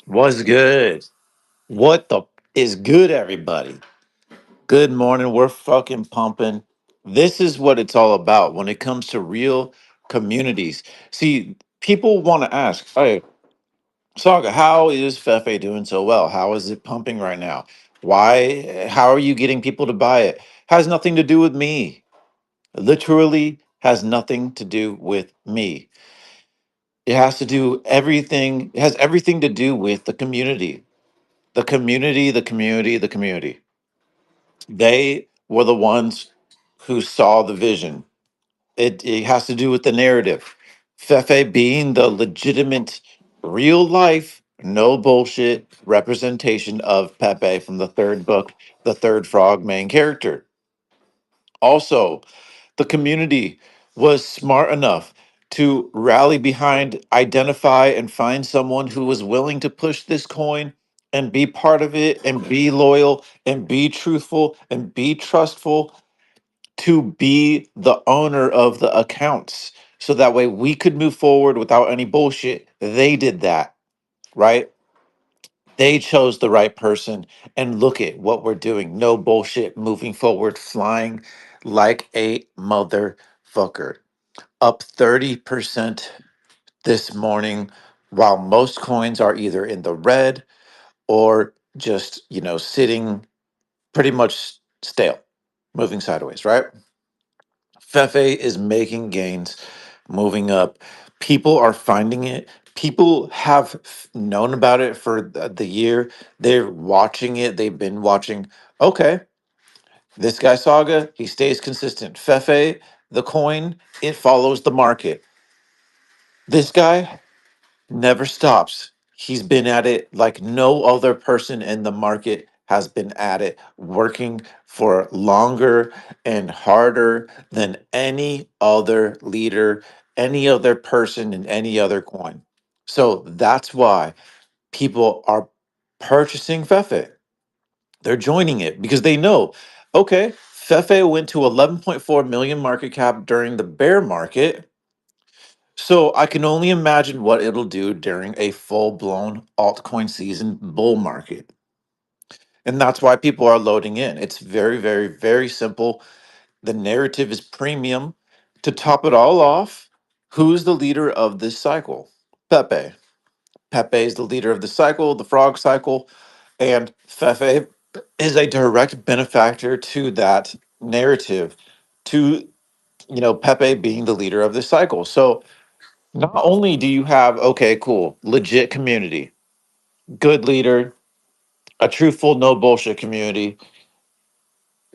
What's good? What the is good, everybody? Good morning. We're fucking pumping. This is what it's all about when it comes to real communities. See, people want to ask, hey, Saga, how is Fefe doing so well? How is it pumping right now? Why? How are you getting people to buy it? Has nothing to do with me. Literally has nothing to do with me. It has to do everything, it has everything to do with the community. The community, the community, the community. They were the ones who saw the vision. It has to do with the narrative. Fefe being the legitimate, real life, no bullshit representation of Pepe from the third book, the third frog main character. Also, the community was smart enough to rally behind, identify, and find someone who was willing to push this coin and be part of it and be loyal and be truthful and be trustful to be the owner of the accounts. So that way we could move forward without any bullshit. They did that, right? They chose the right person. And look at what we're doing. No bullshit, moving forward, flying like a motherfucker. Up 30% this morning, while most coins are either in the red or just, sitting pretty much stale, moving sideways, right? Fefe is making gains, moving up. People are finding it. People have known about it for the year. They're watching it. They've been watching. Okay, this guy Saga, he stays consistent. Fefe, the coin, it follows the market. This guy never stops. He's been at it like no other person in the market has been at it, working for longer and harder than any other leader, any other person in any other coin. So that's why people are purchasing Fefe. They're joining it because they know, okay, Fefe went to 11.4 million market cap during the bear market, so I can only imagine what it'll do during a full-blown altcoin season bull market. And that's why people are loading in. It's very, very, very simple. The narrative is premium. To top it all off, who's the leader of this cycle? Pepe. Pepe is the leader of the cycle, the frog cycle, and Fefe is a direct benefactor to that narrative, to Pepe being the leader of this cycle. So not only do you have, okay, cool, legit community, good leader, a truthful, no bullshit community,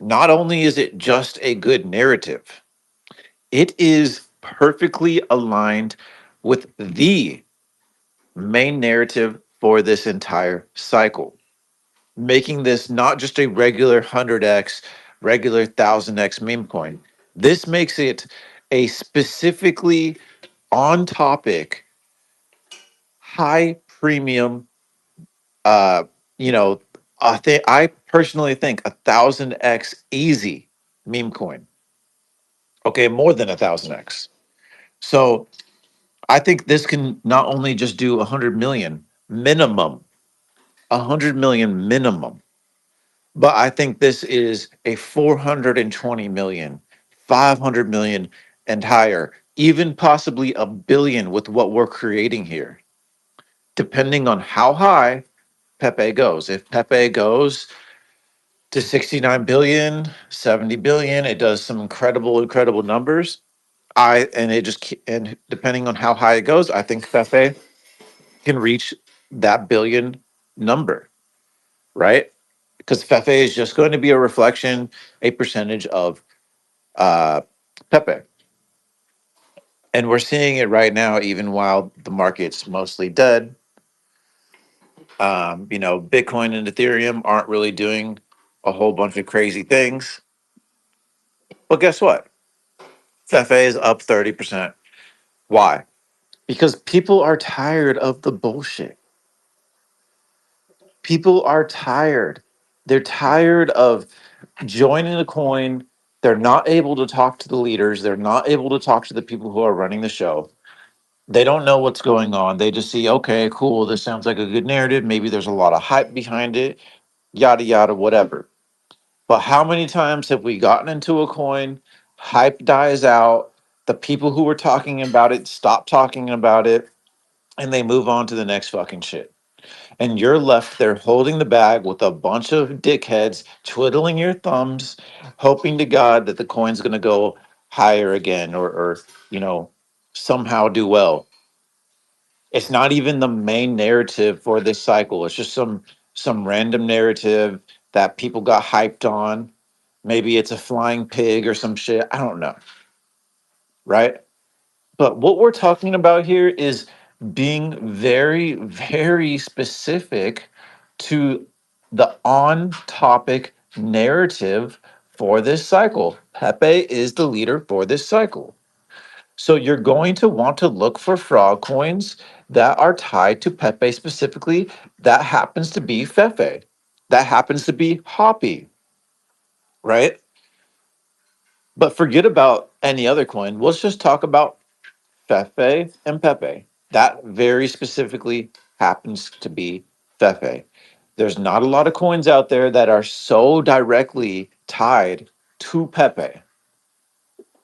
not only is it just a good narrative, it is perfectly aligned with the main narrative for this entire cycle, making this not just a regular 100x, regular 1000x meme coin. This makes it a specifically on topic, high premium uh you know I personally think 1000x easy meme coin. Okay, more than 1000x. So I think this can not only just do 100 million minimum, 100 million minimum, but I think this is a 420 million, 500 million and higher, even possibly a billion with what we're creating here, depending on how high Pepe goes. If Pepe goes to 69 billion, 70 billion. It does some incredible numbers. And depending on how high it goes, I think Fefe can reach that billion number, right? Because Fefe is just going to be a reflection, a percentage of uh, Pepe. And we're seeing it right now, even while the market's mostly dead. Bitcoin and Ethereum aren't really doing a whole bunch of crazy things. But guess what? Fefe is up 30%. Why? Because people are tired of the bullshit. People are tired. They're tired of joining a coin. They're not able to talk to the leaders. They're not able to talk to the people who are running the show. They don't know what's going on. They just see, okay, cool, this sounds like a good narrative. Maybe there's a lot of hype behind it, yada, yada, whatever. But how many times have we gotten into a coin, hype dies out, the people who were talking about it stop talking about it, and they move on to the next fucking shit? And you're left there holding the bag with a bunch of dickheads, twiddling your thumbs, hoping to God that the coin's going to go higher again or, somehow do well. It's not even the main narrative for this cycle. It's just some random narrative that people got hyped on. Maybe it's a flying pig or some shit. I don't know, right? But what we're talking about here is being very, very specific to the on topic narrative for this cycle. Pepe is the leader for this cycle. So you're going to want to look for frog coins that are tied to Pepe specifically. That happens to be Fefe. That happens to be Hoppy, right? But forget about any other coin. Let's just talk about Fefe and Pepe. That very specifically happens to be Fefe. There's not a lot of coins out there that are so directly tied to Pepe,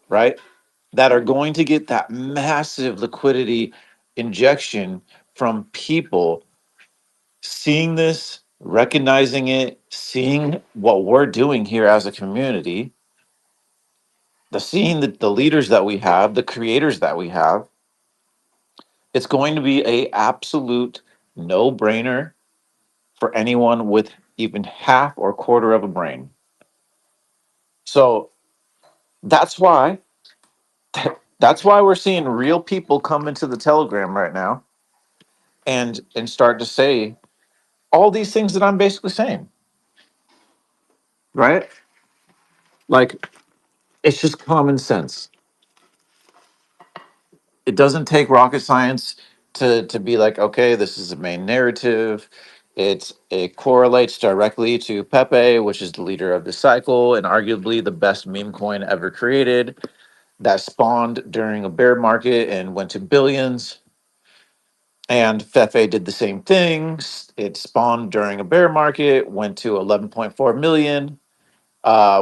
right? That are going to get that massive liquidity injection from people seeing this, recognizing it, seeing what we're doing here as a community, seeing the leaders that we have, the creators that we have. It's going to be a absolute no-brainer for anyone with even half or quarter of a brain. So that's why that's why we're seeing real people come into the Telegram right now and start to say all these things that I'm basically saying, right? Like, it's just common sense. It doesn't take rocket science to be like, okay, this is the main narrative. It correlates directly to Pepe, which is the leader of the cycle and arguably the best meme coin ever created, that spawned during a bear market and went to billions. And Fefe did the same things. It spawned during a bear market, went to 11.4 million,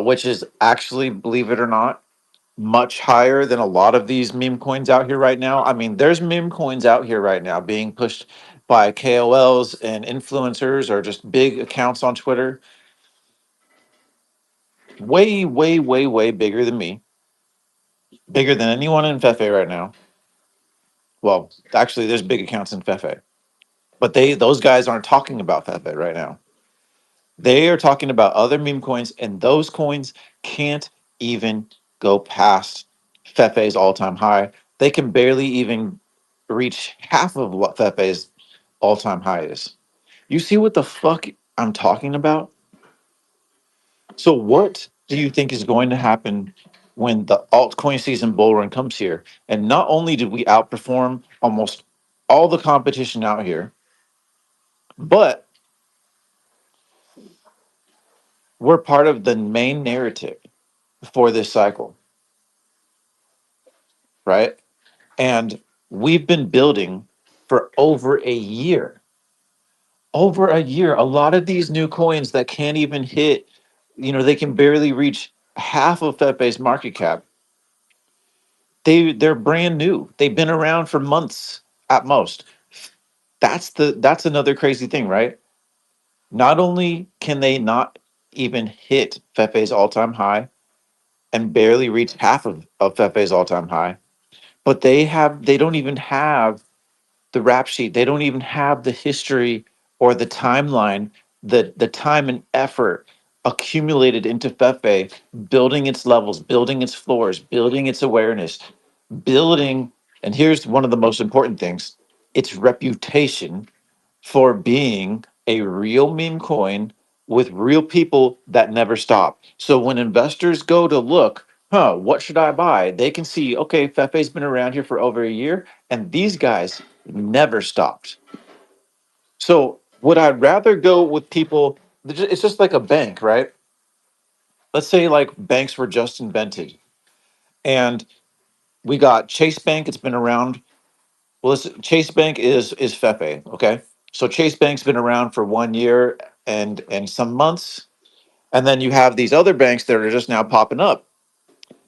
which is actually, believe it or not, much higher than a lot of these meme coins out here right now. I mean, there's meme coins out here right now being pushed by KOLs and influencers or just big accounts on Twitter, way, way, way, way bigger than me, bigger than anyone in Fefe right now. Well, actually, there's big accounts in Fefe, but those guys aren't talking about Fefe right now. They are talking about other meme coins, and those coins can't even go past Fefe's all-time high. They can barely even reach half of what Fefe's all-time high is. You see what the fuck I'm talking about? So what do you think is going to happen when the altcoin season bull run comes here? And not only did we outperform almost all the competition out here, but we're part of the main narrative for this cycle, right? And we've been building for over a year. Over a year. A lot of these new coins that can't even hit, they can barely reach half of Fefe's market cap. They're brand new. They've been around for months at most. That's another crazy thing, right? Not only can they not even hit Fefe's all-time high and barely reach half of Fefe's all-time high, but they don't even have the rap sheet. They don't even have the history or the timeline, the time and effort accumulated into Fefe, building its levels, building its floors, building its awareness, building, and here's one of the most important things, its reputation for being a real meme coin with real people that never stop. So when investors go to look, what should I buy? They can see, okay, Fefe's been around here for over a year, and these guys never stopped. So would I rather go with people? It's just like a bank, right? Let's say like banks were just invented, and we got Chase Bank. It's been around Well, Chase Bank is Fefe. Okay, so Chase Bank's been around for 1 year and some months, and then you have these other banks that are just now popping up,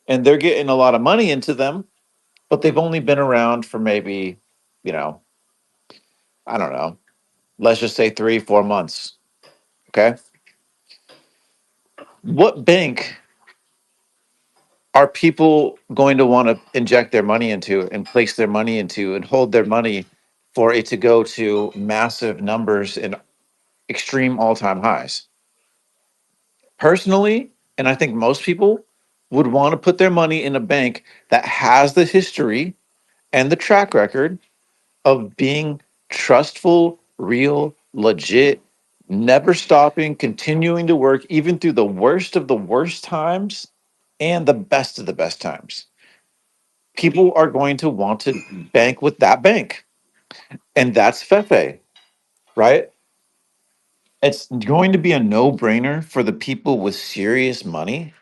and they're getting a lot of money into them, but they've only been around for maybe, you know, I don't know, let's just say 3 4 months. Okay, what bank are people going to want to inject their money into and place their money into and hold their money for it to go to massive numbers and extreme all-time highs? Personally, and I think most people would want to put their money in a bank that has the history and the track record of being trustful, real, legit, never stopping, continuing to work even through the worst of the worst times and the best of the best times. People are going to want to bank with that bank, and that's Fefe, right? It's going to be a no-brainer for the people with serious money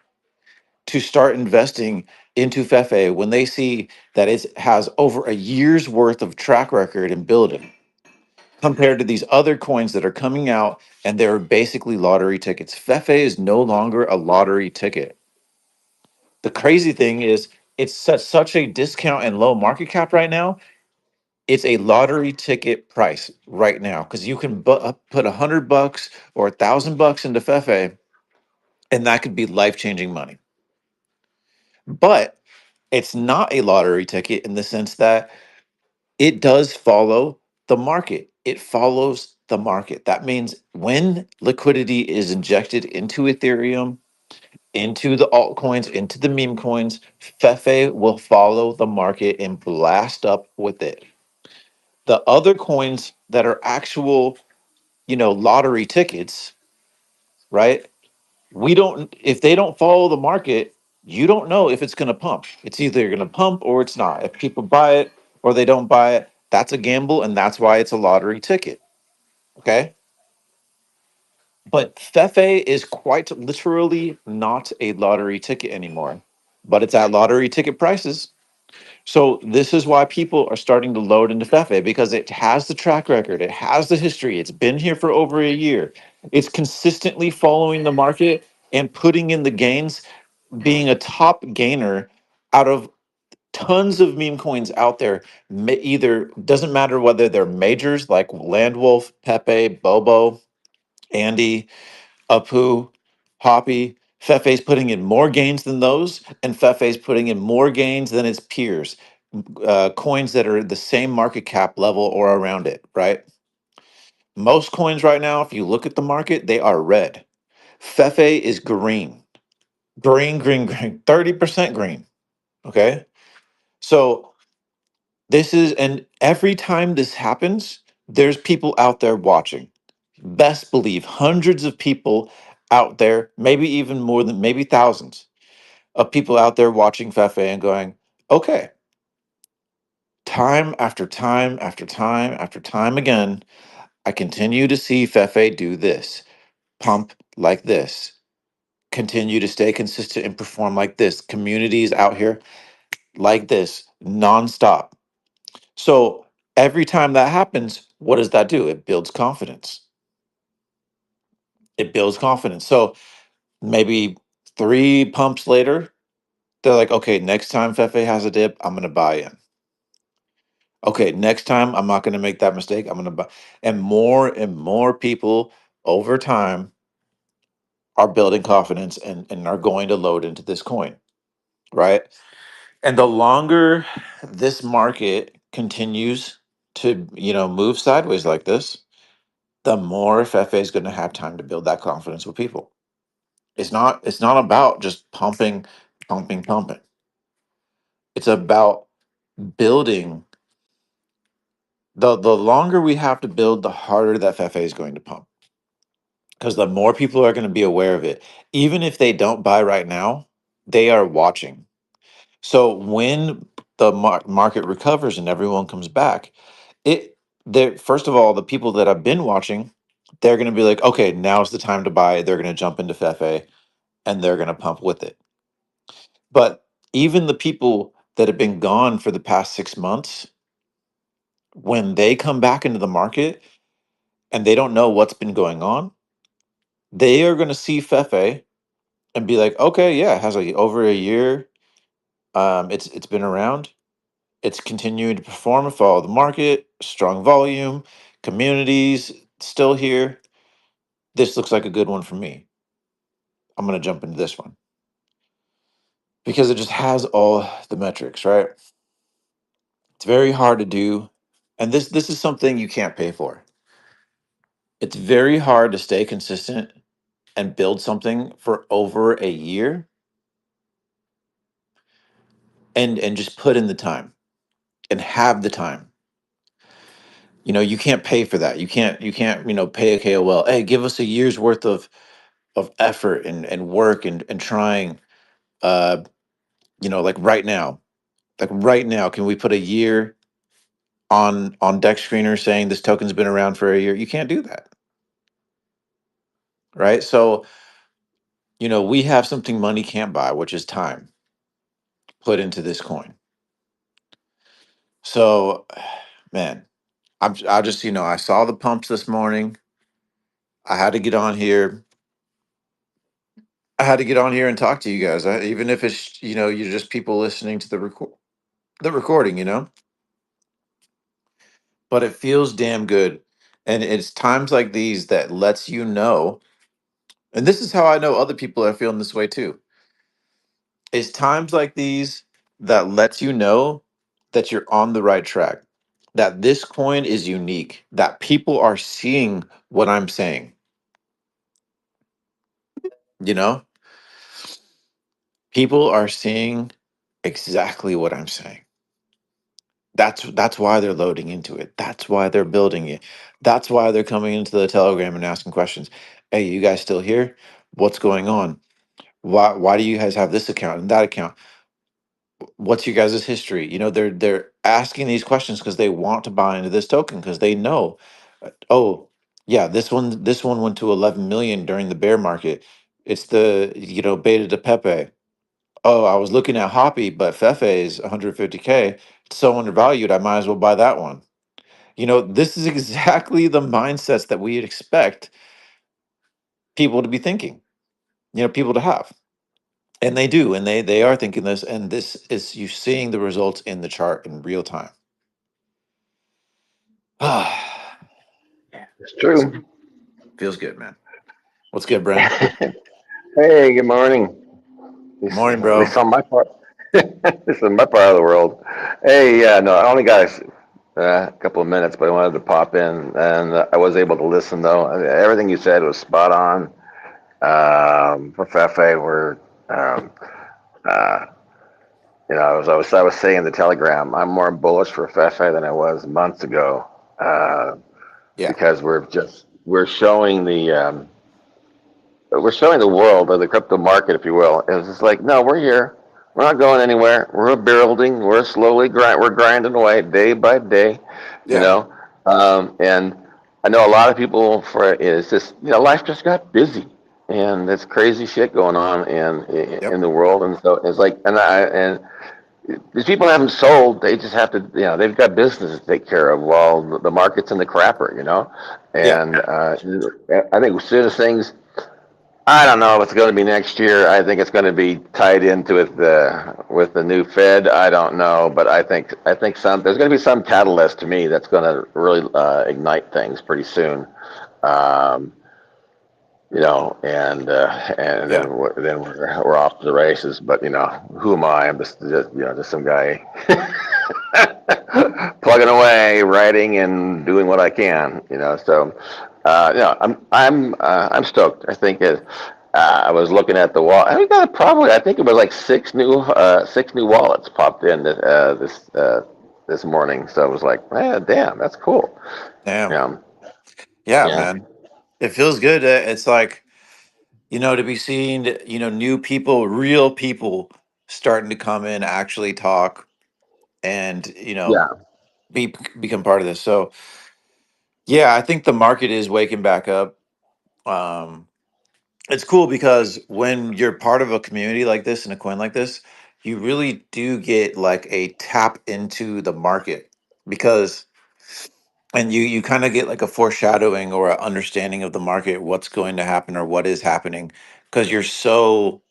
to start investing into Fefe when they see that it has over a year's worth of track record in building compared to these other coins that are coming out and they're basically lottery tickets. Fefe is no longer a lottery ticket. The crazy thing is it's at such a discount and low market cap right now. It's a lottery ticket price right now because you can put $100 or $1,000 into Fefe, and that could be life changing money. But it's not a lottery ticket in the sense that it does follow the market. It follows the market. That means when liquidity is injected into Ethereum, into the altcoins, into the meme coins, Fefe will follow the market and blast up with it. The other coins that are actual, lottery tickets, right? We don't, if they don't follow the market, you don't know if it's going to pump. It's either going to pump or it's not. If people buy it or they don't buy it, that's a gamble, and that's why it's a lottery ticket. Okay. But Fefe is quite literally not a lottery ticket anymore, but it's at lottery ticket prices. So this is why people are starting to load into Fefe because it has the track record, it has the history, it's been here for over a year. It's consistently following the market and putting in the gains, being a top gainer out of tons of meme coins out there. Either doesn't matter whether they're majors like Landwolf, Pepe, Bobo, Andy, Apu, Hoppy. Fefe's putting in more gains than those, and Fefe's putting in more gains than its peers. Coins that are the same market cap level or around it, right? Most coins right now, if you look at the market, they are red. Fefe is green. Green, green, green. 30% green. Okay. So this is, and every time this happens, there's people out there watching. Best believe hundreds of people out there, maybe even more than maybe thousands of people out there watching Fefe and going, okay, time after time after time after time again, I continue to see Fefe do this, pump like this, continue to stay consistent and perform like this. Communities out here like this, nonstop. So every time that happens, what does that do? It builds confidence. It builds confidence. So maybe 3 pumps later, they're like, okay, next time Fefe has a dip, I'm going to buy in. Okay, next time I'm not going to make that mistake. I'm going to buy. And more people over time are building confidence and are going to load into this coin, right? And the longer this market continues to, move sideways like this, the more Fefe is going to have time to build that confidence with people. It's not about just pumping, pumping, pumping. It's about building. The longer we have to build, the harder that Fefe is going to pump. Because the more people are going to be aware of it. Even if they don't buy right now, they are watching. So when the market recovers and everyone comes back, it there first of all, the people that have been watching, they're going to be like, okay, now's the time to buy. They're going to jump into Fefe and they're going to pump with it. But even the people that have been gone for the past 6 months, when they come back into the market and they don't know what's been going on, they are going to see Fefe and be like, okay, yeah, it has like over a year. It's been around. It's continuing to perform and follow the market, strong volume, communities still here. This looks like a good one for me. I'm going to jump into this one because it just has all the metrics, right? It's very hard to do. And this is something you can't pay for. It's very hard to stay consistent and build something for over a year and just put in the time and have the time. You can't pay for that. You can't pay a KOL, hey, give us a year's worth of effort and work and trying, uh like right now. Like right now, can we put a year on deck screener saying this token's been around for a year? You can't do that, right? So, we have something money can't buy, which is time put into this coin. So, man, I just, I saw the pumps this morning. I had to get on here. I had to get on here and talk to you guys. Even if it's, you're just people listening to the recording, but it feels damn good. And it's times like these that lets you know, and this is how I know other people are feeling this way too. It's times like these that lets you know that you're on the right track, that this coin is unique, that people are seeing what I'm saying, you know? People are seeing exactly what I'm saying. That's why they're loading into it. That's why they're building it. That's why they're coming into the Telegram and asking questions. Hey, you guys still here? What's going on? Why do you guys have this account and that account? What's your guys' history? They're asking these questions because they want to buy into this token because they know, oh, yeah, this one went to 11 million during the bear market. It's the, beta de Pepe. Oh, I was looking at Hoppy, but Fefe is 150K. It's so undervalued, I might as well buy that one. This is exactly the mindsets that we'd expect people to be thinking, people to have. And they do, and they are thinking this, and this is you seeing the results in the chart in real time. Ah, It's feels true. feels good, man. What's good, Brent? Hey, good morning. Morning, At bro. least on my part. This is my part of the world. Hey, yeah, no, I only got a couple of minutes, but I wanted to pop in, and I was able to listen though. I mean, everything you said was spot on. For Fefe, we're, um, uh, I was saying in the Telegram, I'm more bullish for Fefe than I was months ago, uh, Yeah, because we're showing the world or the crypto market, if you will. It's just like, no, we're here. We're not going anywhere. We're building. We're slowly We're grinding away day by day, you yeah, know. And I know a lot of people for it's just life just got busy, and there's crazy shit going on yep, in the world, and so it's like, and these people haven't sold. They just have to, they've got business to take care of while the market's in the crapper, yeah, And I think as soon as things I don't know if it's going to be next year. I think it's going to be tied into with the new Fed. I don't know, but I think there's going to be some catalyst to me that's going to really ignite things pretty soon. Um, and yeah, then we're off to the races. But who am I? I'm just some guy plugging away, writing and doing what I can. So I'm stoked. I think I was looking at the wall. I got probably. I think it was like six new wallets popped in this morning. So I was like, damn, that's cool. damn, Yeah, yeah, yeah, man. It feels good. It's like, to be seeing, new people, real people starting to come in, actually talk, and yeah, become part of this. So yeah, I think the market is waking back up. Um, it's cool because when you're part of a community like this and a coin like this, you really do get like a tap into the market because and you kind of get like a foreshadowing or an understanding of the market, what's going to happen or what is happening, because you're so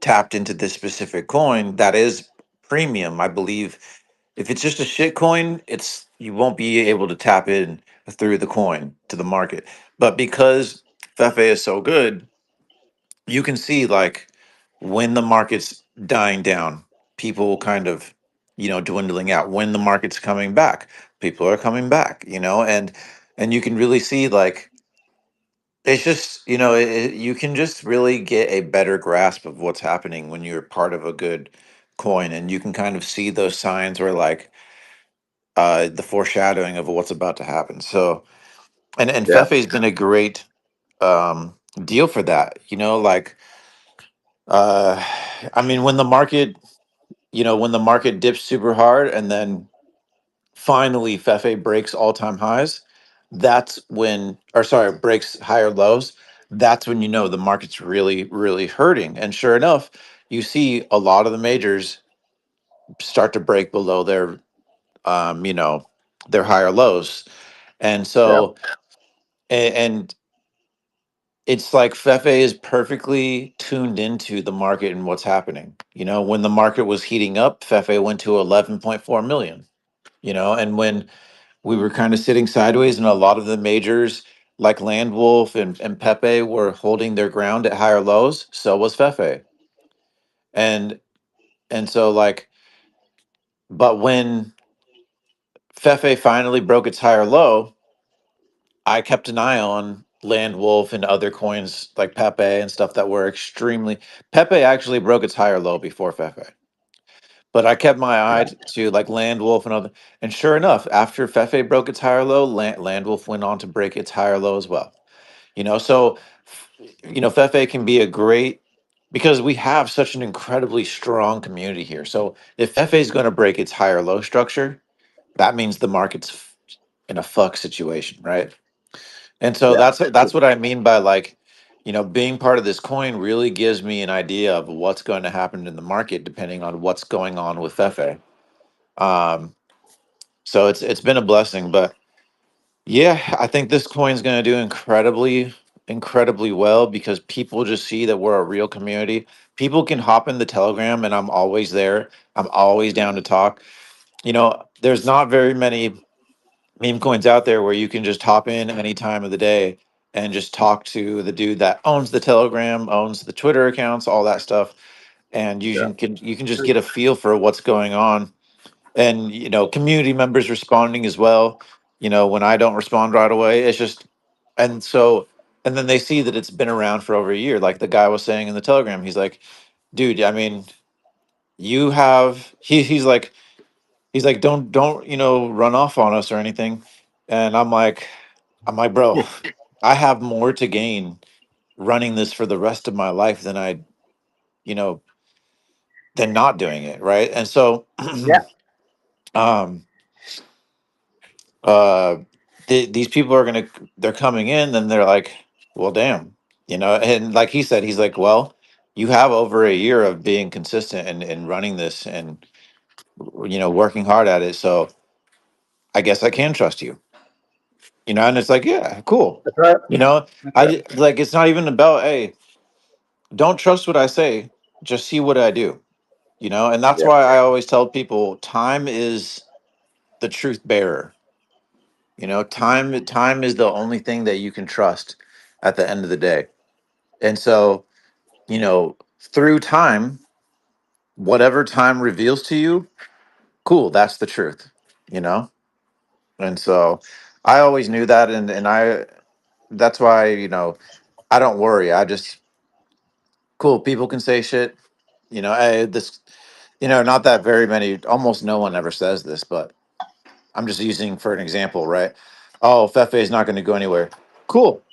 tapped into this specific coin that is premium. I believe if it's just a shit coin, it's you won't be able to tap in through the coin to the market. But because Fefe is so good, you can see like when the market's dying down, people kind of, dwindling out. When the market's coming back, people are coming back, and you can really see like it's just, you can just really get a better grasp of what's happening when you're part of a good coin, and you can kind of see those signs or like the foreshadowing of what's about to happen. So, and Yeah. Fefe's been a great deal for that, like uh I mean when the market dips super hard and then finally Fefe breaks all-time highs, that's when, or sorry, breaks higher lows, that's when the market's really, really hurting. And sure enough, you see a lot of the majors start to break below um, you know, their higher lows. And Yeah. so, and it's like Fefe is perfectly tuned into the market and what's happening. When the market was heating up, Fefe went to 11.4 million, and when we were kind of sitting sideways and a lot of the majors like Landwolf and Pepe were holding their ground at higher lows, so was Fefe. And so like, but when Fefe finally broke its higher low, I kept an eye on Landwolf and other coins like Pepe and stuff that were extremely. Pepe actually broke its higher low before Fefe, but I kept my eye to like Landwolf and other. And sure enough, after Fefe broke its higher low, Landwolf went on to break its higher low as well. So Fefe can be a great, because we have such an incredibly strong community here. So if Fefe is going to break its higher low structure, that means the market's in a fuck situation, right? And so Yeah. that's what I mean by like, being part of this coin really gives me an idea of what's going to happen in the market depending on what's going on with Fefe. Um, so it's been a blessing, but yeah, I think this coin's going to do incredibly, incredibly well because people just see that we're a real community. People can hop in the Telegram, and I'm always there. I'm always down to talk. There's not very many meme coins out there where you can just hop in any time of the day and just talk to the dude that owns the Telegram, owns the Twitter accounts, all that stuff, and Yeah. you can just get a feel for what's going on, and community members responding as well. When I don't respond right away, it's just, and so, and then they see that it's been around for over a year, like the guy was saying in the Telegram. He's like, dude, I mean, he's like, don't run off on us or anything. And I'm like, bro, I have more to gain running this for the rest of my life than you know than not doing it, right? And so Yeah. um uh these people are they're coming in, then they're like, well, damn, and like he said, he's like, well, you have over a year of being consistent and running this and working hard at it, so I guess I can trust you. And it's like, yeah, cool. That's right. That's right. Like, it's not even about, hey, don't trust what I say, just see what I do. And that's Yeah. why I always tell people time is the truth bearer. Time is the only thing that you can trust at the end of the day. And so, through time, whatever time reveals to you, cool, that's the truth, you know? And so I always knew that, and that's why, I don't worry. I just, cool, people can say shit, this, not that very many, almost no one ever says this, but I'm just using for an example, right? Oh, Fefe is not going to go anywhere. Cool.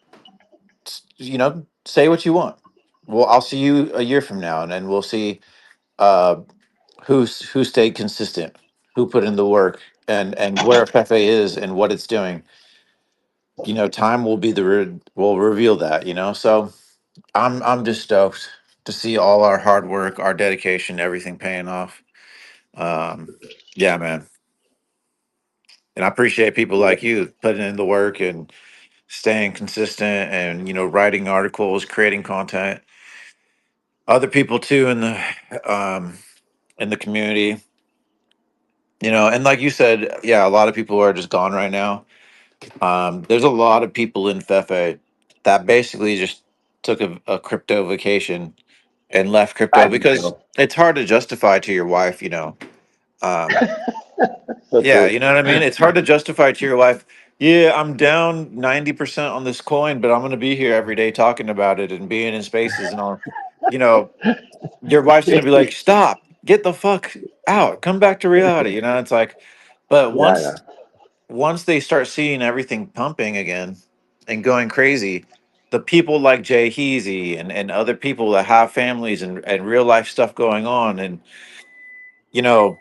Say what you want. Well, I'll see you a year from now, and then we'll see uh, who stayed consistent, who put in the work, and where Fefe is and what it's doing. Time will be will reveal that. So I'm just stoked to see all our hard work, our dedication, everything paying off. Um, yeah, man. And I appreciate people Yeah. like you putting in the work and staying consistent and, writing articles, creating content. Other people too um in the community, and like you said, yeah, a lot of people are just gone right now. There's a lot of people in Fefe that basically just took a crypto vacation and left I crypto do because too. it's hard to justify to your wife. Um, So yeah, true. you know what I mean? It's hard to justify to your wife, yeah, I'm down 90% on this coin, but I'm going to be here every day talking about it and being in spaces and all. You know, your wife's going to be like, stop, get the fuck out, come back to reality. It's like, but Yeah, I know. once they start seeing everything pumping again and going crazy, the people like Jay Heasy and other people that have families and real life stuff going on, and you know,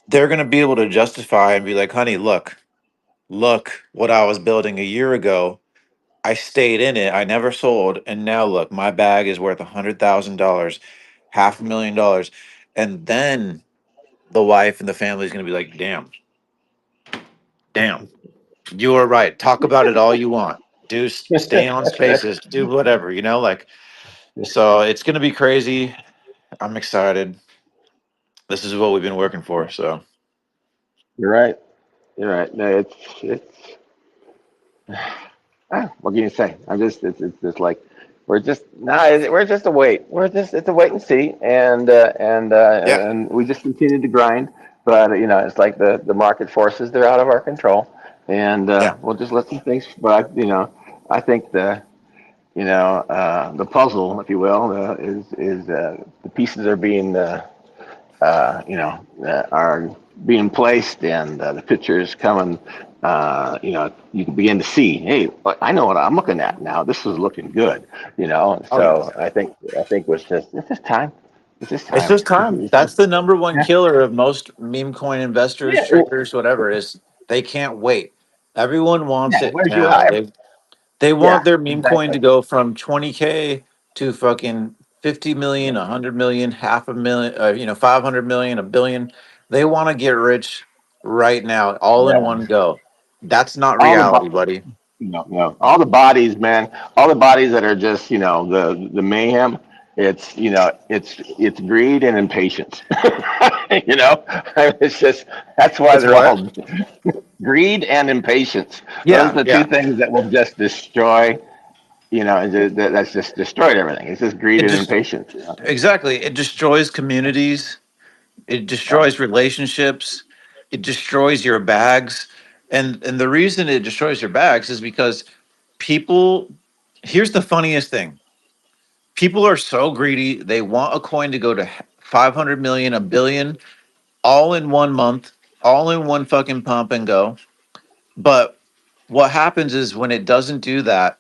they're gonna be able to justify and be like, honey, look what I was building a year ago. I stayed in it, I never sold, and now look, my bag is worth $100,000, $500,000. And then the wife and the family is gonna be like, damn. You are right. Talk about it all you want. Stay on spaces, do whatever, like, so it's gonna be crazy. I'm excited. This is what we've been working for. So You're right. You're right. No, it's what can you say? It's just like we're just no, we're just a wait. We're just it's a wait and see, yeah, and we just continue to grind. But it's like the market forces, they're out of our control, and yeah. we'll just let some things. But I think the puzzle, if you will, is the pieces are being are being placed, and the pictures coming. You can begin to see, hey, I know what I'm looking at now. This is looking good. Oh yeah. So I think it's just time. It's just It's time. just time. It's That's just, the number one yeah, killer of most meme coin investors, yeah, traders, whatever, is they can't wait. Everyone wants yeah. it Where's your now. hype? They want Yeah, their meme coin exactly. to go from 20K to fucking 50 million, 100 million, half a million, 500 million, a billion. They want to get rich right now, all in Yeah. one go. That's not All the reality, buddy. all the bodies, man, all the bodies that are just the mayhem. It's greed and impatience. It's just that's why It's they're what? all greed and impatience. Those are Yeah, the two yeah. things that will just destroy. That's just destroyed everything. It's just greed It and just impatience. exactly. It destroys communities. It Yeah. destroys relationships. It destroys your bags. And the reason it destroys your bags is because people, here's the funniest thing. People are so greedy. They want a coin to go to 500 million, a billion, all in 1 month, all in one fucking pump and go. But what happens is when it doesn't do that,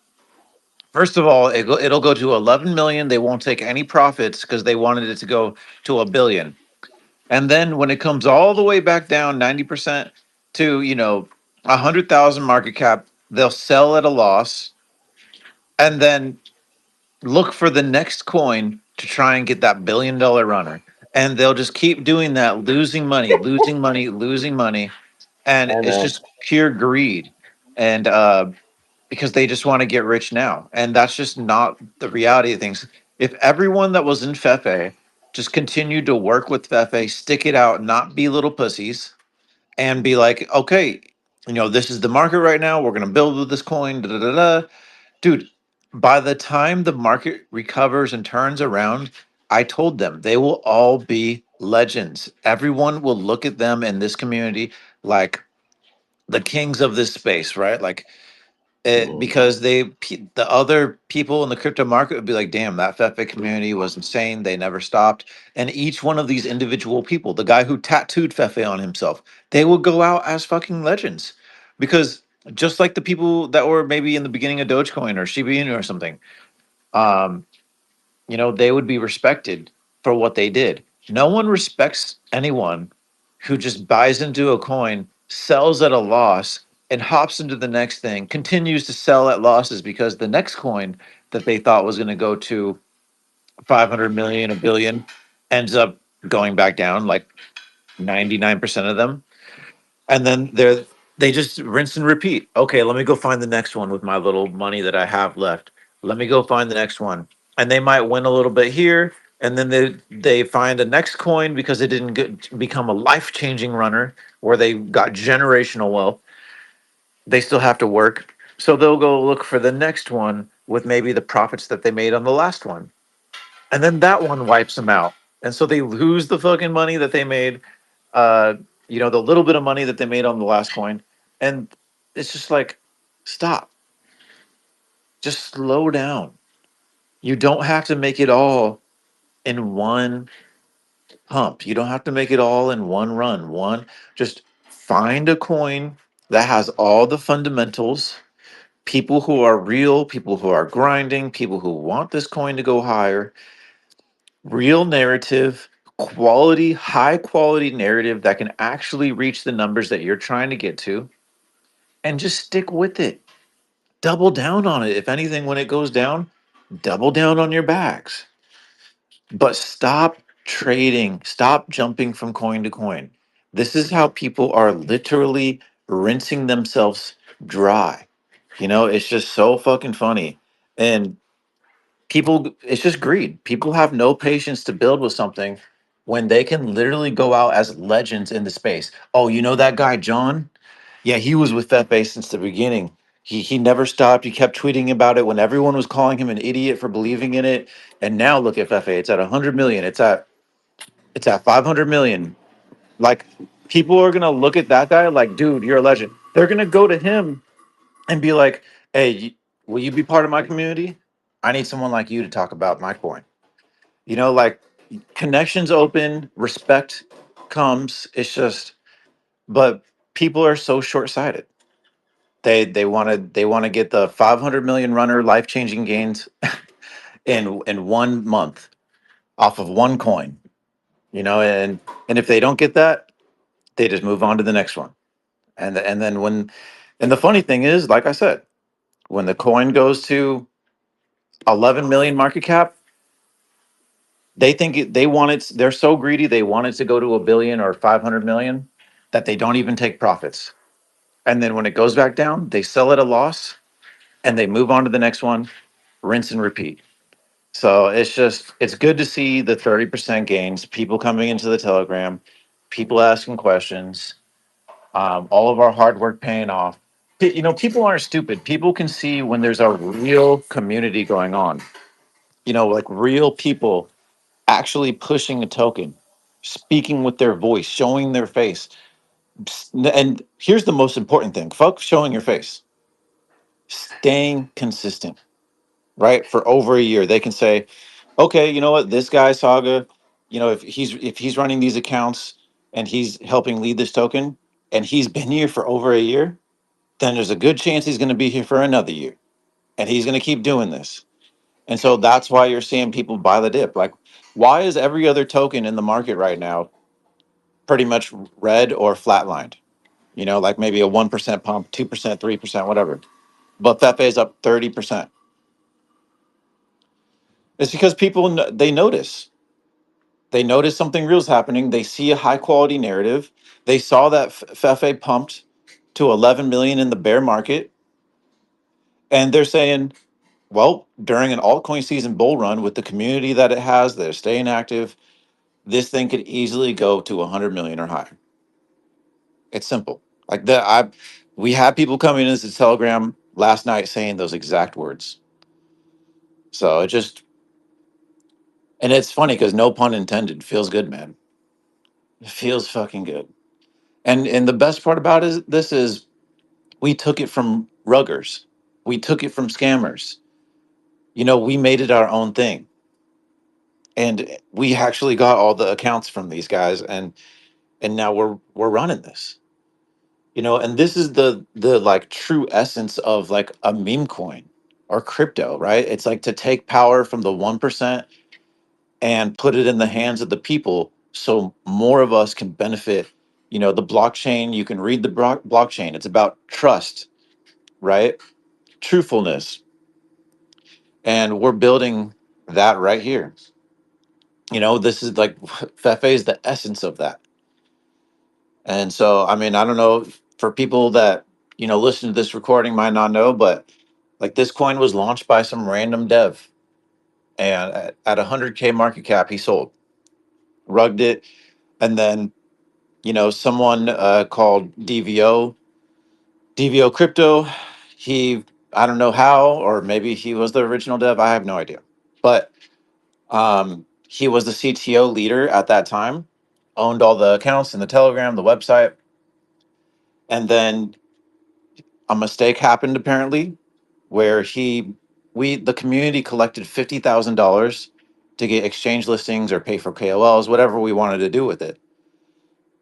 first of all, it'll go to 11 million. They won't take any profits because they wanted it to go to a billion. And then when it comes all the way back down 90% to, 100,000 market cap, they'll sell at a loss and then look for the next coin to try and get that $1 billion runner. And they'll just keep doing that, losing money, losing money, losing money. And I it's know. just pure greed. And because they just want to get rich now. And that's just not the reality of things. If everyone that was in Fefe just continued to work with Fefe, stick it out, not be little pussies, and be like, okay, this is the market right now. We're going to build with this coin. Da, da, da, da. Dude, by the time the market recovers and turns around, I told them they will all be legends. Everyone will look at them in this community like the kings of this space, right? Like Mm. because the other people in the crypto market would be like, damn, that Fefe community was insane. They never stopped. And each one of these individual people, the guy who tattooed Fefe on himself, they would go out as fucking legends. Because just like the people that were maybe in the beginning of Dogecoin or Shiba Inu or something, um, they would be respected for what they did. No one respects anyone who just buys into a coin, sells at a loss, and hops into the next thing, continues to sell at losses because the next coin that they thought was going to go to 500 million, a billion, ends up going back down like 99% of them. And then They just rinse and repeat. Okay, let me go find the next one with my little money that I have left. Let me go find the next one. And they might win a little bit here, and then they find a next coin because it didn't become a life-changing runner where they got generational wealth. They still have to work. So they'll go look for the next one with maybe the profits that they made on the last one. And then that one wipes them out. And so they lose the fucking money that they made, uh, the little bit of money that they made on the last coin. And it's just like, stop, just slow down. You don't have to make it all in one pump. You don't have to make it all in one run. Just find a coin that has all the fundamentals, people who are real, people who are grinding, people who want this coin to go higher, real narrative, quality, high quality narrative that can actually reach the numbers that you're trying to get to, and just stick with it. Double down on it. If anything, when it goes down, double down on your backs. But stop trading, stop jumping from coin to coin. This is how people are literally rinsing themselves dry. It's just so fucking funny. And people, it's just greed. People have no patience to build with something when they can literally go out as legends in the space. Oh, you know that guy John? Yeah, he was with Fefe since the beginning. He never stopped. He kept tweeting about it when everyone was calling him an idiot for believing in it. And now look at Fefe. It's at 100 million. It's at 500 million. Like, people are gonna look at that guy like, dude, you're a legend. They're gonna go to him and be like, hey, will you be part of my community? I need someone like you to talk about my coin. Like, connections open, respect comes. It's just, but people are so short sighted. They want to get the 500 million runner life changing gains in 1 month off of one coin. And if they don't get that, they just move on to the next one. And then and the funny thing is, like I said, when the coin goes to 11 million market cap, they want it. They're so greedy. They want it to go to a billion or 500 million that they don't even take profits. And then when it goes back down, they sell at a loss and they move on to the next one, rinse and repeat. So it's good to see the 30% gains, people coming into the Telegram, people asking questions, all of our hard work paying off. People aren't stupid. People can see when there's a real community going on, like real people actually pushing a token, speaking with their voice, showing their face. And here's the most important thing, folks: showing your face, staying consistent, right? For over a year, they can say, okay, you know what, this guy Saga, if he's running these accounts and he's helping lead this token and he's been here for over a year, then there's a good chance he's going to be here for another year and he's going to keep doing this. And so that's why you're seeing people buy the dip. Like, why is every other token in the market right now pretty much red or flatlined? Like maybe a 1% pump, 2%, 3%, whatever. But Fefe is up 30%. It's because people they notice. They notice something real is happening. They see a high quality narrative. They saw that Fefe pumped to 11 million in the bear market, and they're saying, well, during an altcoin season bull run with the community that it has, they're staying active. This thing could easily go to 100 million or higher. It's simple. Like that. We had people coming into the Telegram last night saying those exact words. So and it's funny because no pun intended. Feels good, man. It feels fucking good. And the best part about this is we took it from ruggers. We took it from scammers. We made it our own thing. And we actually got all the accounts from these guys, and now we're running this. And this is the like true essence of like a meme coin or crypto, right? It's like to take power from the 1% and put it in the hands of the people so more of us can benefit. The blockchain, you can read the blockchain. It's about trust, right? Truthfulness. And we're building that right here. This is like Fefe is the essence of that. And so, I mean, I don't know. For people that listen to this recording might not know, but like this coin was launched by some random dev, and at 100K market cap, he sold, rugged it, and then someone called DVO Crypto. He, I don't know how, or maybe he was the original dev. I have no idea, but he was the CTO leader at that time, owned all the accounts in the Telegram, the website, and then a mistake happened apparently where the community collected $50,000 to get exchange listings or pay for KOLs, whatever we wanted to do with it.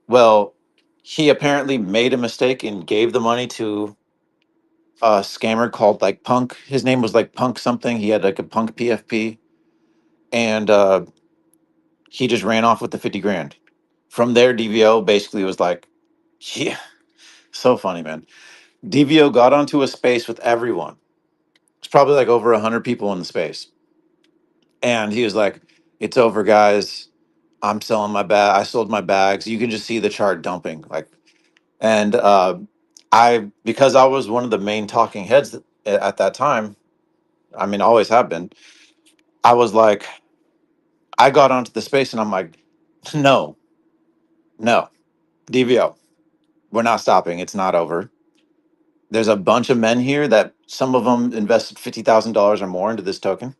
Well, he apparently made a mistake and gave the money to a scammer called like Punk. His name was like Punk something. He had like a Punk PFP, and he just ran off with the 50 grand. From there, DVO basically was like, yeah, so funny, man. DVO got onto a space with everyone. It's probably like over 100 people in the space. And he was like, it's over, guys. I'm selling my bag. I sold my bags. You can just see the chart dumping. Like, and because I was one of the main talking heads at that time, I mean, always have been, I was like, I got onto the space and I'm like, no, no, DVO, we're not stopping. It's not over. There's a bunch of men here that some of them invested $50,000 or more into this token.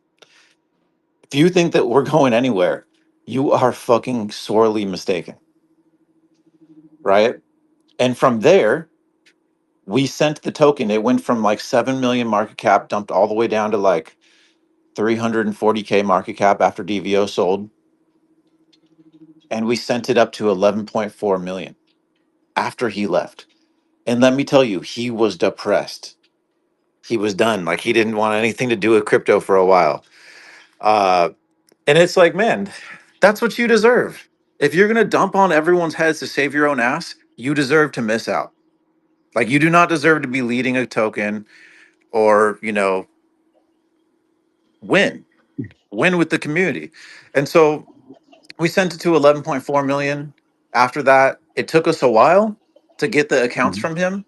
If you think that we're going anywhere, you are fucking sorely mistaken, right? And from there, we sent the token. It went from like 7 million market cap, dumped all the way down to like 340K market cap after DVO sold. And we sent it up to 11.4 million after he left. And let me tell you, he was depressed. He was done. Like he didn't want anything to do with crypto for a while. Uh, and it's like, man, that's what you deserve. If you're going to dump on everyone's heads to save your own ass, you deserve to miss out. Like you do not deserve to be leading a token or, win with the community. And so we sent it to 11.4 million. After that, it took us a while to get the accounts from him,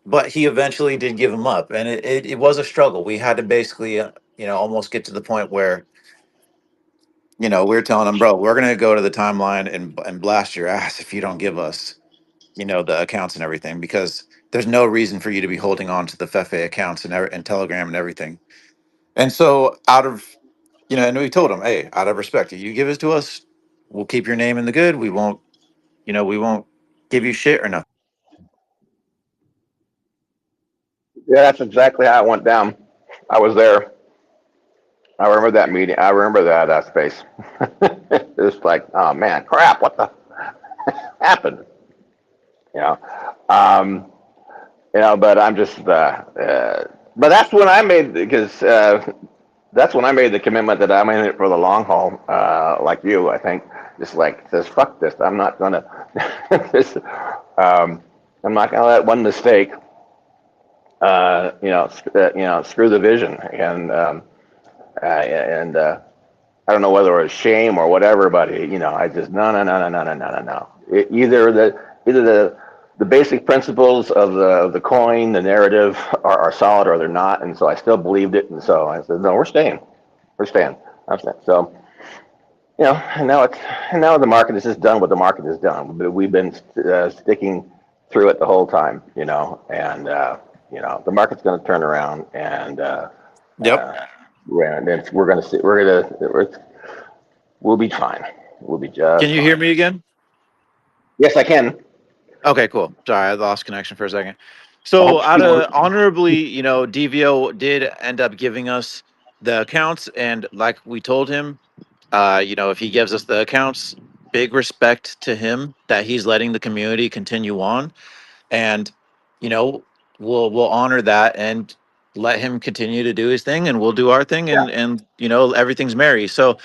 but he eventually did give them up. And it was a struggle. We had to basically, almost get to the point where, we were telling him, bro, we're going to go to the timeline and blast your ass if you don't give us, the accounts and everything, because there's no reason for you to be holding on to the Fefe accounts and Telegram and everything. And so and we told him, hey, out of respect, if you give it to us, we'll keep your name in the good. We won't give you shit or nothing. Yeah, that's exactly how it went down. I was there. I remember that meeting. I remember that space. It was like, oh man, crap! What the happened? You know, um, But I'm just. But that's when I made because that's when I made the commitment that I'm in it for the long haul. Like you, I think, just like says, fuck this. I'm not gonna. this, um, I'm not gonna let one mistake. Screw the vision and I don't know whether it was shame or whatever, but I just no, no, no, no, no, no, no, no, no. Either the basic principles of the coin, the narrative are solid or they're not, and so I still believed it, and so I said, no, we're staying. I'm staying. So and now the market has just done what the market has done. But we've been sticking through it the whole time, and the market's going to turn around, and Yep. we're going to see, we'll be fine. We'll be Can just you hear fine. me again? Yes, I can. Okay, cool. Sorry, I lost connection for a second. So, Oh, out of honorably, DVO did end up giving us the accounts, and like we told him, if he gives us the accounts, big respect to him that he's letting the community continue on, and you know, we'll honor that and let him continue to do his thing, and we'll do our thing, yeah, and everything's merry. So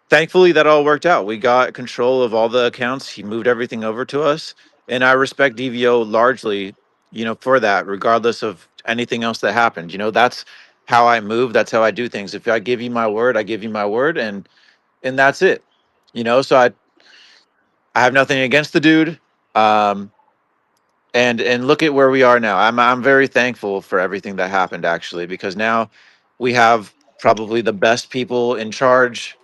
thankfully that all worked out. We got control of all the accounts. He moved everything over to us, and I respect DVO largely, for that, regardless of anything else that happened. That's how I move. That's how I do things. If I give you my word, I give you my word, and that's it. So I have nothing against the dude. Um, And look at where we are now. I'm very thankful for everything that happened actually, because now we have probably the best people in charge.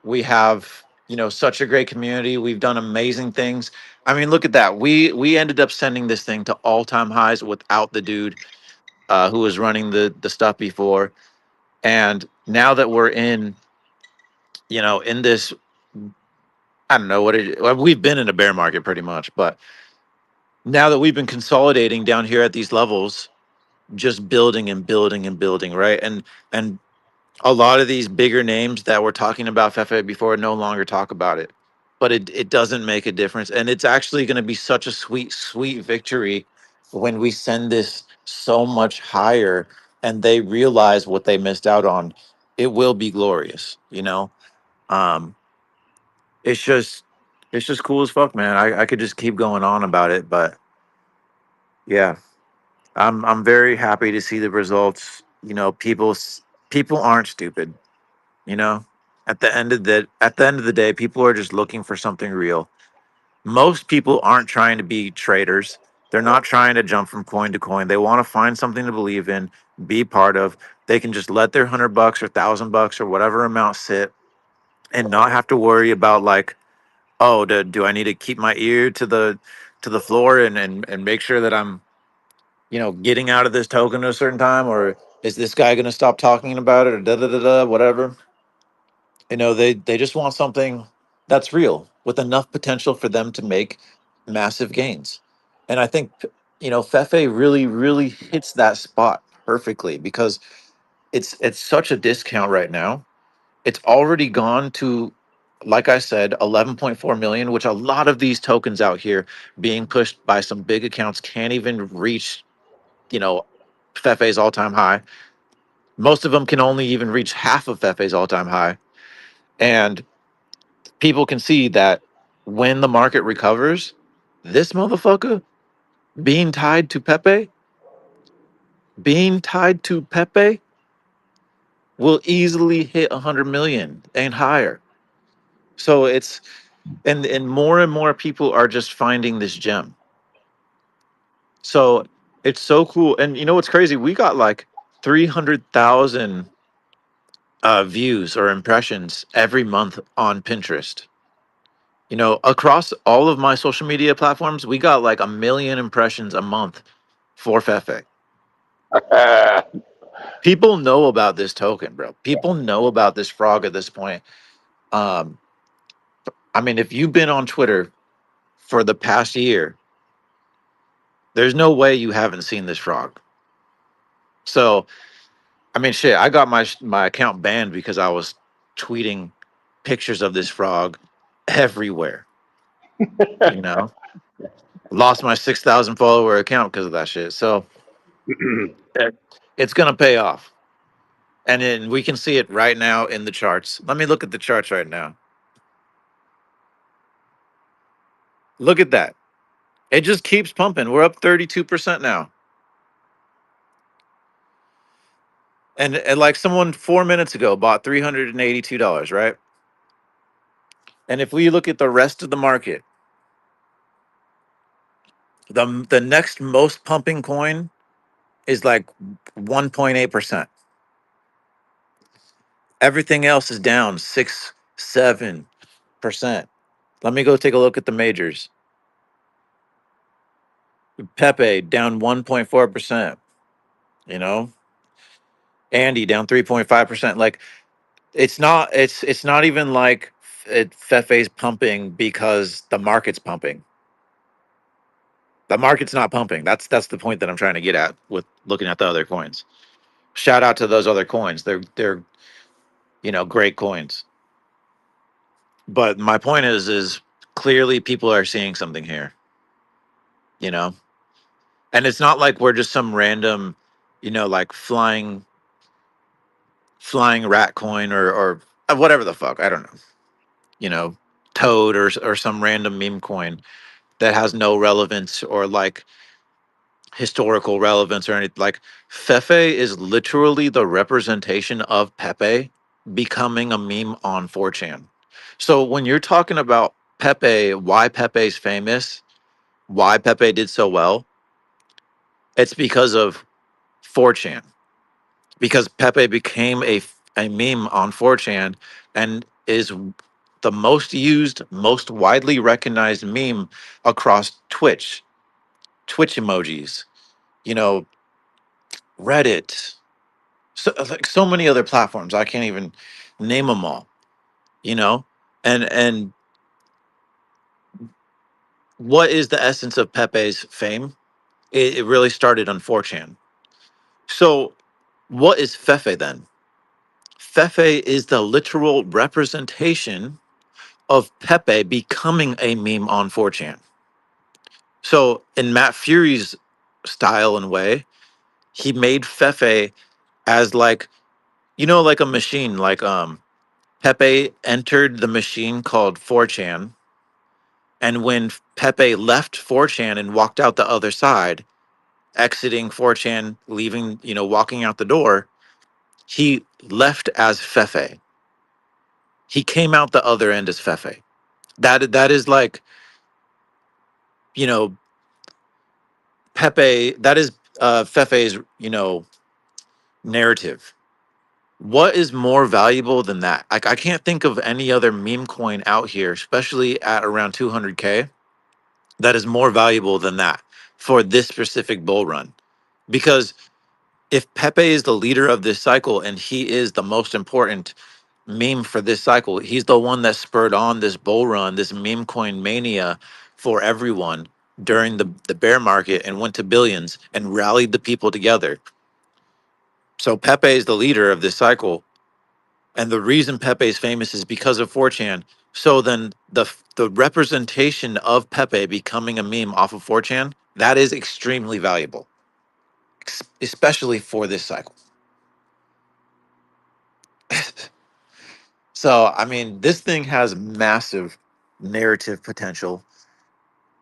We have, such a great community. We've done amazing things. I mean, look at that. We ended up sending this thing to all-time highs without the dude who was running the stuff before. And now that we're in this, I don't know what well, we've been in a bear market pretty much, but now that we've been consolidating down here at these levels, just building and building and building, right? And a lot of these bigger names that were talking about Fefe before no longer talk about it. But it doesn't make a difference. And it's actually going to be such a sweet, sweet victory when we send this so much higher and they realize what they missed out on. It will be glorious, you know? Um, it's just it's just cool as fuck, man. I could just keep going on about it, but yeah, I'm very happy to see the results. People aren't stupid. You know, at the end of the day, people are just looking for something real. Most people aren't trying to be traders. They're not trying to jump from coin to coin. They want to find something to believe in, be part of. They can just let their $100 or $1,000 or whatever amount sit and not have to worry about like, oh, do I need to keep my ear to the floor and make sure that I'm getting out of this token at a certain time, or is this guy going to stop talking about it, or da da da da, whatever. They just want something that's real with enough potential for them to make massive gains. And I think Fefe really really hits that spot perfectly, because it's such a discount right now. It's already gone to, like I said, 11.4 million, which a lot of these tokens out here being pushed by some big accounts can't even reach, you know Fefe's all-time high. Most of them can only even reach half of Fefe's all-time high. And people can see that when the market recovers, this motherfucker being tied to Pepe, being tied to Pepe will easily hit 100 million and higher. So and more and more people are just finding this gem. So it's so cool. And you know what's crazy? We got like 300,000 views or impressions every month on Pinterest. Across all of my social media platforms, we got like 1 million impressions a month for Fefe. People know about this token, bro. People know about this frog at this point. Um, I mean, if you've been on Twitter for the past year, there's no way you haven't seen this frog. So, I mean, shit, I got my account banned because I was tweeting pictures of this frog everywhere. You know, lost my 6,000 follower account because of that shit. So eh, it's gonna pay off. And then we can see it right now in the charts. Let me look at the charts right now. Look at that. It just keeps pumping. We're up 32% now. And like someone 4 minutes ago bought $382, right? And if we look at the rest of the market, the next most pumping coin is like 1.8%. Everything else is down 6, 7%. Let me go take a look at the majors. Pepe down 1.4%. You know, Andy down 3.5%. Like it's not even like Fefe's pumping because the market's pumping. The market's not pumping. That's the point that I'm trying to get at with looking at the other coins. Shout out to those other coins. They're great coins. But my point is clearly people are seeing something here, you know? And it's not like we're just some random, like flying rat coin or whatever the fuck. I don't know. You know, Toad or some random meme coin that has no relevance or like historical relevance or anything. Like Fefe is literally the representation of Pepe becoming a meme on 4chan. So when you're talking about Pepe, why Pepe's famous, Why Pepe did so well? It's because of 4chan. Because Pepe became a meme on 4chan and is the most used, most widely recognized meme across Twitch emojis, you know, Reddit, so, like so many other platforms. I can't even name them all, you know? And what is the essence of Pepe's fame? It really started on 4chan. So, what is Fefe then? Fefe is the literal representation of Pepe becoming a meme on 4chan. So, in Matt Fury's style and way, he made Fefe as like, like a machine. Like Pepe entered the machine called 4chan, and when Pepe left 4chan and walked out the other side, exiting 4chan, leaving, walking out the door, he left as Fefe. He came out the other end as Fefe. That is like, you know, Pepe. That is Fefe's, narrative. What is more valuable than that? I can't think of any other meme coin out here, especially at around 200K, that is more valuable than that for this specific bull run. Because if Pepe is the leader of this cycle and he is the most important meme for this cycle, he's the one that spurred on this bull run, this meme coin mania for everyone during the bear market and went to billions and rallied the people together. So Pepe is the leader of this cycle. And the reason Pepe is famous is because of 4chan. So then the representation of Pepe becoming a meme off of 4chan, that is extremely valuable, especially for this cycle. So, I mean, this thing has massive narrative potential.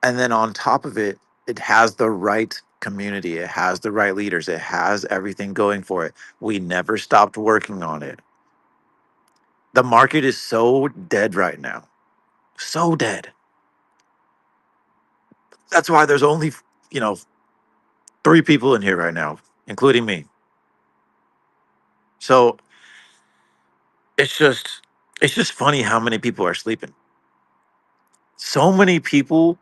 And then on top of it, it has the right community, it has the right leaders, it has everything going for it. We never stopped working on it. The market is so dead right now. So dead. That's why there's only, you know, 3 people in here right now, including me. So it's just it's just funny how many people are sleeping. So many people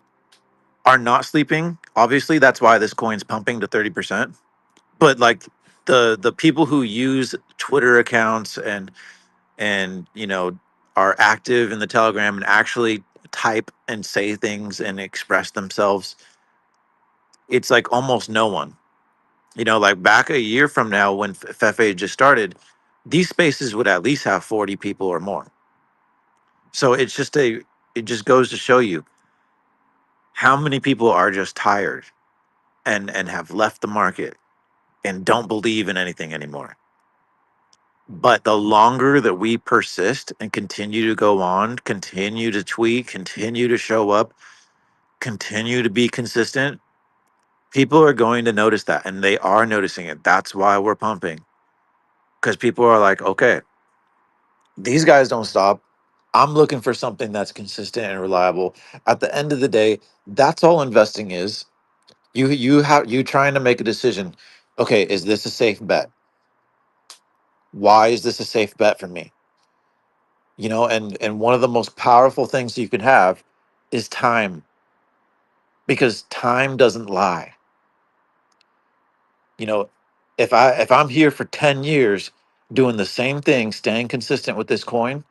are not sleeping. Obviously, that's why this coin's pumping to 30%. But like the people who use Twitter accounts and are active in the Telegram and actually type and say things and express themselves, it's like almost no one. Like back a year from now when Fefe just started, these spaces would at least have 40 people or more. So it just goes to show you how many people are just tired and have left the market and don't believe in anything anymore. But the longer that we persist and continue to go on, continue to tweet, continue to show up, continue to be consistent, people are going to notice that and they are noticing it. That's why we're pumping. Because people are like, okay, these guys don't stop. I'm looking for something that's consistent and reliable. At the end of the day, that's all investing is. You trying to make a decision. Okay, is this a safe bet? Why is this a safe bet for me? And one of the most powerful things you can have is time, because time doesn't lie. You know, if I'm here for 10 years doing the same thing, staying consistent with this coin,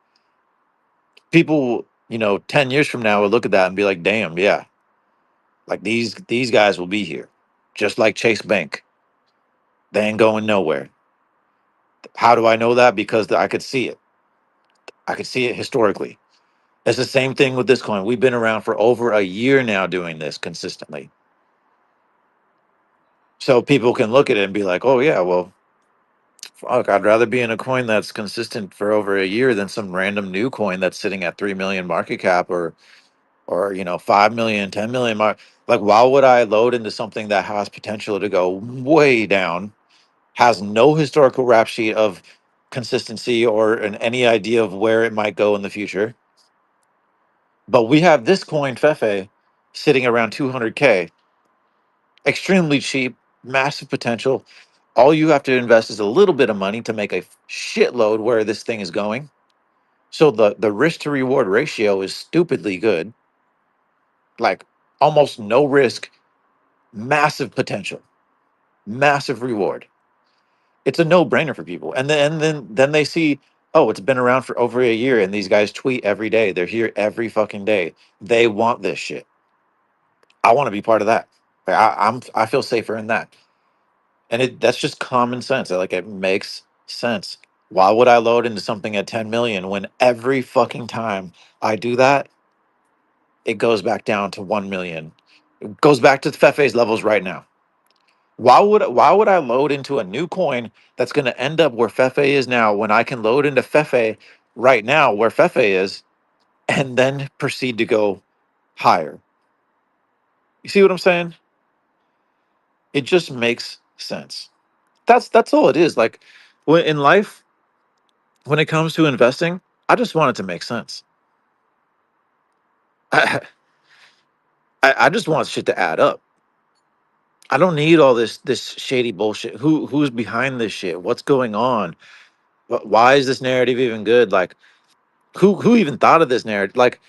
people, 10 years from now will look at that and be like, "Damn, yeah. Like these guys will be here." Just like Chase Bank. They ain't going nowhere. How do I know that? Because I could see it. I could see it historically. It's the same thing with this coin. We've been around for over a year now doing this consistently. So people can look at it and be like, "Oh yeah, well, fuck, I'd rather be in a coin that's consistent for over a year than some random new coin that's sitting at 3 million market cap or 5 million, 10 million mark. Like, why would I load into something that has potential to go way down, has no historical rap sheet of consistency or any idea of where it might go in the future? But we have this coin, Fefe. sitting around 200K, extremely cheap, massive potential. All you have to invest is a little bit of money to make a shitload where this thing is going. So the risk to reward ratio is stupidly good. Like almost no risk, massive potential, massive reward. It's a no-brainer for people. And then they see, oh, it's been around for over a year and these guys tweet every day. They're here every fucking day. They want this shit. I want to be part of that. I feel safer in that. And that's just common sense. Like it makes sense. Why would I load into something at 10 million when every fucking time I do that, it goes back down to 1 million? It goes back to Fefe's levels right now. Why would I load into a new coin that's going to end up where Fefe is now when I can load into Fefe right now where Fefe is and then proceed to go higher? You see what I'm saying? It just makes sense. That's all it is. Like when in life, when it comes to investing, I just want it to make sense. I, I just want shit to add up. I don't need all this shady bullshit. Who's behind this shit? What's going on? Why is this narrative even good? Like who even thought of this narrative? Like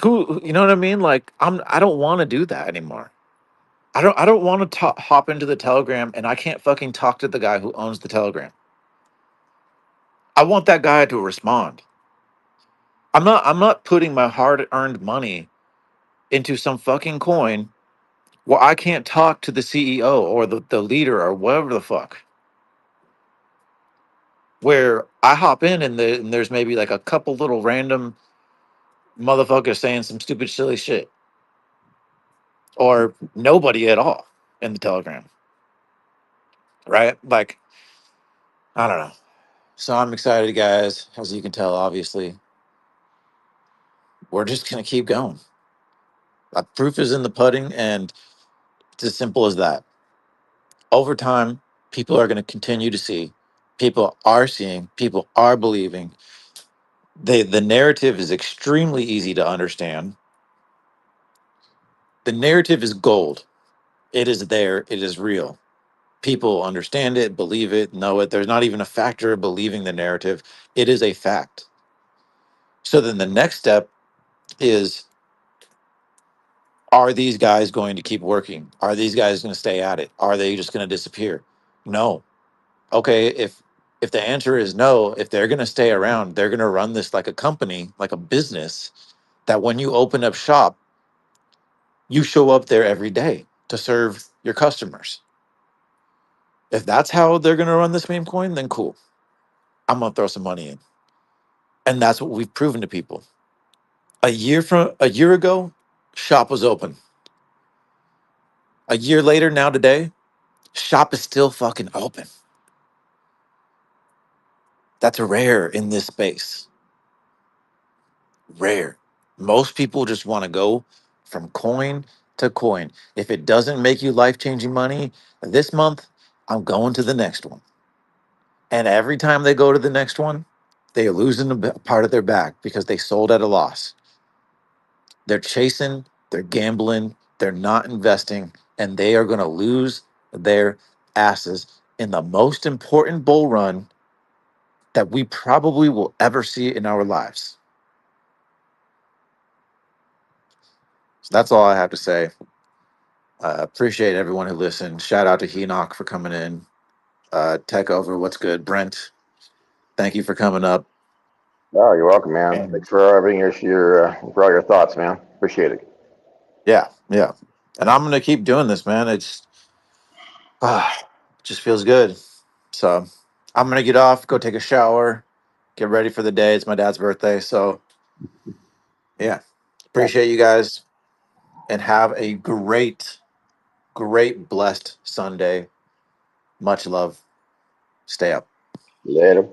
you know what I mean? Like I don't want to do that anymore. I don't want to hop into the Telegram and I can't fucking talk to the guy who owns the Telegram. I want that guy to respond. I'm not putting my hard-earned money into some fucking coin where I can't talk to the CEO or the leader or whatever the fuck. Where I hop in and there's maybe like a couple little random motherfuckers saying some stupid silly shit. Or nobody at all in the Telegram. Right? Like, I don't know. So I'm excited, guys. As you can tell, obviously, we're just gonna keep going. Proof is in the pudding, and it's as simple as that. Over time, people are gonna continue to see. People are seeing. People are believing. The narrative is extremely easy to understand. The narrative is gold. It is there. It is real. People understand it, believe it, know it. There's not even a factor of believing the narrative. It is a fact. So then the next step is, are these guys going to keep working? Are these guys going to stay at it? Are they just going to disappear? No. Okay, if the answer is no, if they're going to stay around, they're going to run this like a company, like a business, that when you open up shop, you show up there every day to serve your customers. If that's how they're going to run this meme coin, then cool. I'm going to throw some money in. And that's what we've proven to people. A year ago, shop was open. A year later, now today, shop is still fucking open. That's rare in this space. Rare. Most people just want to go from coin to coin. If it doesn't make you life changing money this month, I'm going to the next one. And every time they go to the next one, they are losing part of their back because they sold at a loss. They're chasing, they're gambling, they're not investing, and they are going to lose their asses in the most important bull run that we probably will ever see in our lives. So that's all I have to say. Appreciate everyone who listened. Shout out to Enoch for coming in. Tech over, what's good? Brent, thank you for coming up. Oh, you're welcome, man. And Thanks for bringing for all your thoughts, man. Appreciate it. yeah, yeah. And I'm gonna keep doing this, man. It just feels good. So I'm gonna get off, go take a shower, get ready for the day. It's my dad's birthday, so yeah. Yeah. Appreciate you guys, and have a great, blessed Sunday. Much love. Stay up. Later.